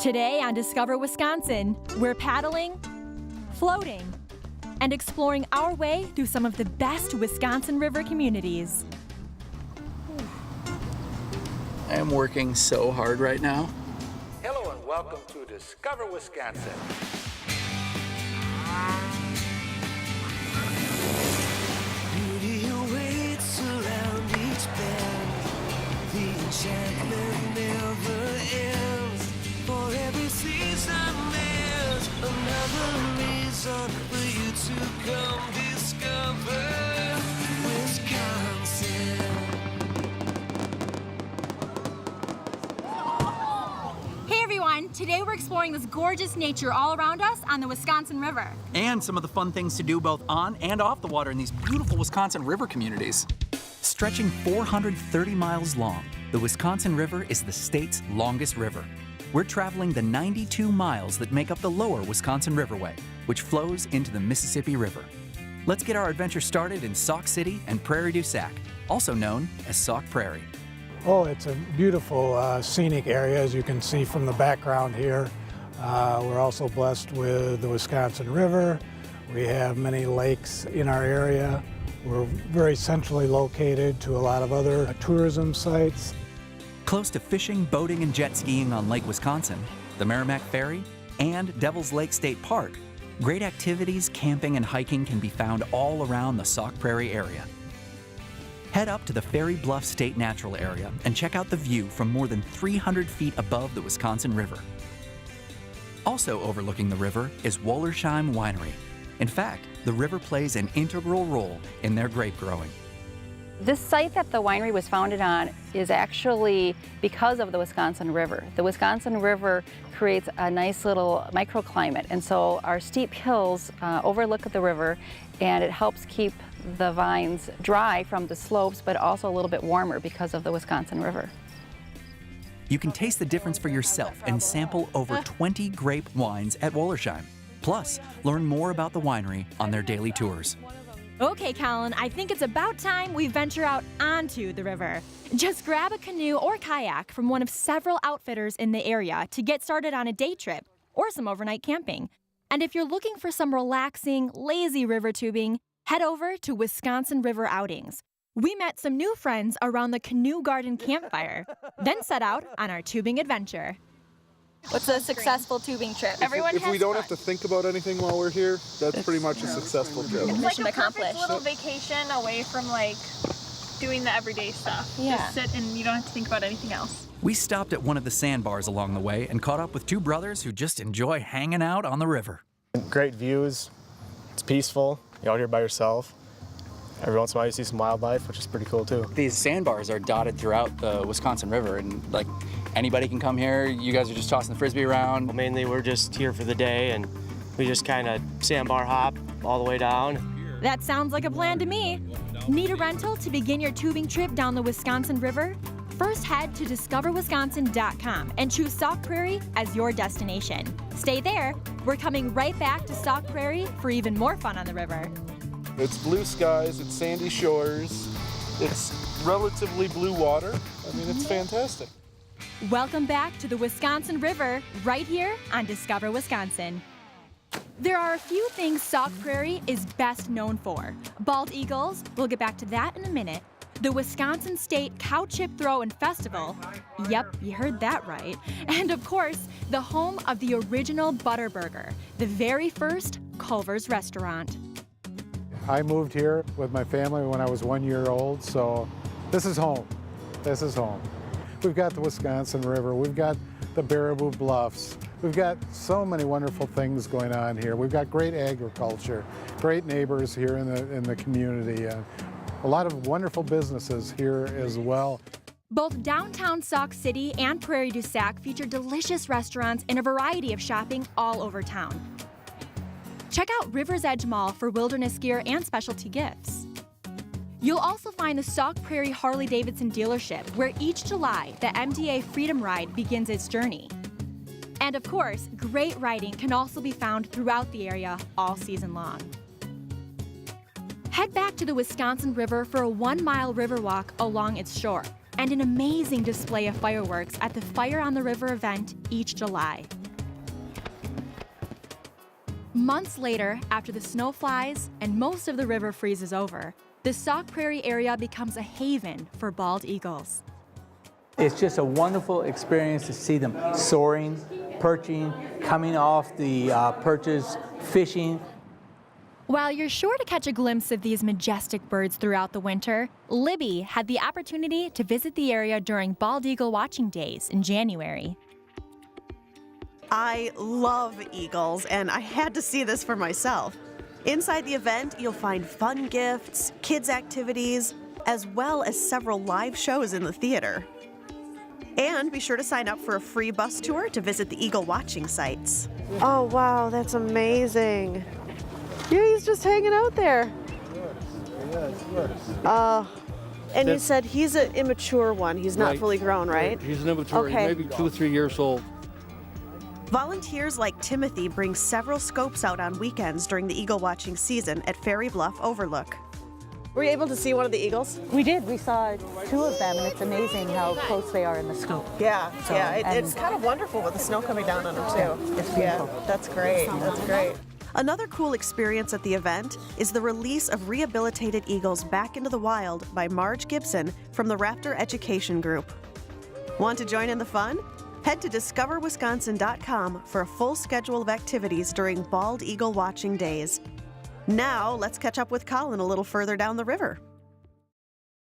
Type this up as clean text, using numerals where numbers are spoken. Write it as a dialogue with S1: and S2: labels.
S1: Today on Discover Wisconsin, we're paddling, floating, and exploring our way through some of the best Wisconsin River communities.
S2: I am working so hard right now.
S3: Hello and welcome to Discover Wisconsin.
S4: Beauty awaits around each bend. The enchantment never ends. For every season there's another reason for you to come discover Wisconsin.
S1: Hey everyone, today we're exploring this gorgeous nature all around us on the Wisconsin River.
S2: And some of the fun things to do both on and off the water in these beautiful Wisconsin River communities. Stretching 430 miles long, the Wisconsin River is the state's longest river. We're traveling the 92 miles that make up the lower Wisconsin Riverway, which flows into the Mississippi River. Let's get our adventure started in Sauk City and Prairie du Sac, also known as Sauk Prairie.
S5: Oh, it's a beautiful scenic area, as you can see from the background here. We're also blessed with the Wisconsin River. We have many lakes in our area. We're very centrally located to a lot of other tourism sites.
S2: Close to fishing, boating, and jet skiing on Lake Wisconsin, the Merrimack Ferry, and Devil's Lake State Park, great activities, camping, and hiking can be found all around the Sauk Prairie area. Head up to the Bluffs State Natural Area and check out the view from more than 300 feet above the Wisconsin River. Also overlooking the river is Wollersheim Winery. In fact, the river plays an integral role in their grape growing.
S6: This site that the winery was founded on is actually because of the Wisconsin River. The Wisconsin River creates a nice little microclimate, and so our steep hills overlook the river, and it helps keep the vines dry from the slopes, but also a little bit warmer because of the Wisconsin River.
S2: You can taste the difference for yourself and sample over 20 grape wines at Wollersheim. Plus, learn more about the winery on their daily tours.
S1: Okay, Colin, I think it's about time we venture out onto the river. Just grab a canoe or kayak from one of several outfitters in the area to get started on a day trip or some overnight camping. And if you're looking for some relaxing, lazy river tubing, head over to Wisconsin River Outings. We met some new friends around the Canoe Garden campfire, then set out on our tubing adventure. What's a successful tubing trip?
S7: If we don't have to think about anything while we're here, that's pretty much a successful trip.
S8: It's
S1: Mission
S8: like a
S1: accomplished.
S8: perfect little vacation away from like doing the everyday stuff.
S1: Yeah.
S8: Just sit and you don't have to think about anything else.
S2: We stopped at one of the sandbars along the way and caught up with two brothers who just enjoy hanging out on the river.
S9: Great views, it's peaceful, you're out here by yourself. Every once in a while you see some wildlife, which is pretty cool too.
S2: These sandbars are dotted throughout the Wisconsin River, and like anybody can come here. You guys are just tossing the frisbee around.
S9: Well, mainly we're just here for the day, and we just kind of sandbar hop all the way down.
S1: That sounds like a plan to me. Need a rental to begin your tubing trip down the Wisconsin River? First head to discoverwisconsin.com and choose Sauk Prairie as your destination. Stay there. We're coming right back to Sauk Prairie for even more fun on the river.
S7: It's blue skies, it's sandy shores, it's relatively blue water. I mean, it's fantastic.
S1: Welcome back to the Wisconsin River, right here on Discover Wisconsin. There are a few things Sauk Prairie is best known for. Bald eagles, we'll get back to that in a minute. The Wisconsin State Cow Chip Throw and Festival. Yep, you heard that right. And of course, the home of the original Butter Burger, the very first Culver's restaurant.
S5: I moved here with my family when I was 1 year old, so this is home. This is home. We've got the Wisconsin River, we've got the Baraboo Bluffs, we've got so many wonderful things going on here. We've got great agriculture, great neighbors here in the community, a lot of wonderful businesses here as well.
S1: Both downtown Sauk City and Prairie du Sac feature delicious restaurants and a variety of shopping all over town. Check out River's Edge Mall for wilderness gear and specialty gifts. You'll also find the Sauk Prairie Harley-Davidson dealership, where each July, the MDA Freedom Ride begins its journey. And of course, great riding can also be found throughout the area all season long. Head back to the Wisconsin River for a 1-mile river walk along its shore. and an amazing display of fireworks at the Fire on the River event each July. Months later, after the snow flies and most of the river freezes over, the Sauk Prairie area becomes a haven for bald eagles.
S10: It's just a wonderful experience to see them soaring, perching, coming off the perches, fishing.
S1: While you're sure to catch a glimpse of these majestic birds throughout the winter, Libby had the opportunity to visit the area during bald eagle watching days in January.
S11: I love eagles, and I had to see this for myself. Inside the event, you'll find fun gifts, kids' activities, as well as several live shows in the theater. And be sure to sign up for a free bus tour to visit the eagle watching sites.
S12: Oh, wow, that's amazing. Yeah, he's just hanging out there. And you said he's an immature one. He's not fully grown, right?
S13: He's an immature,
S12: okay.
S13: Maybe 2 or 3 years old.
S11: Volunteers like Timothy bring several scopes out on weekends during the eagle watching season at Ferry Bluff Overlook.
S12: Were you able to see one of the eagles?
S14: We did. We saw 2 of them, and it's amazing how close they are in the scope.
S12: Yeah, it's kind of wonderful with the snow coming down on them, too.
S14: It's beautiful.
S12: Yeah, that's great. That's great.
S11: Another cool experience at the event is the release of rehabilitated eagles back into the wild by Marge Gibson from the Raptor Education Group. Want to join in the fun? Head to discoverwisconsin.com for a full schedule of activities during bald eagle watching days. Now, let's catch up with Colin a little further down the river.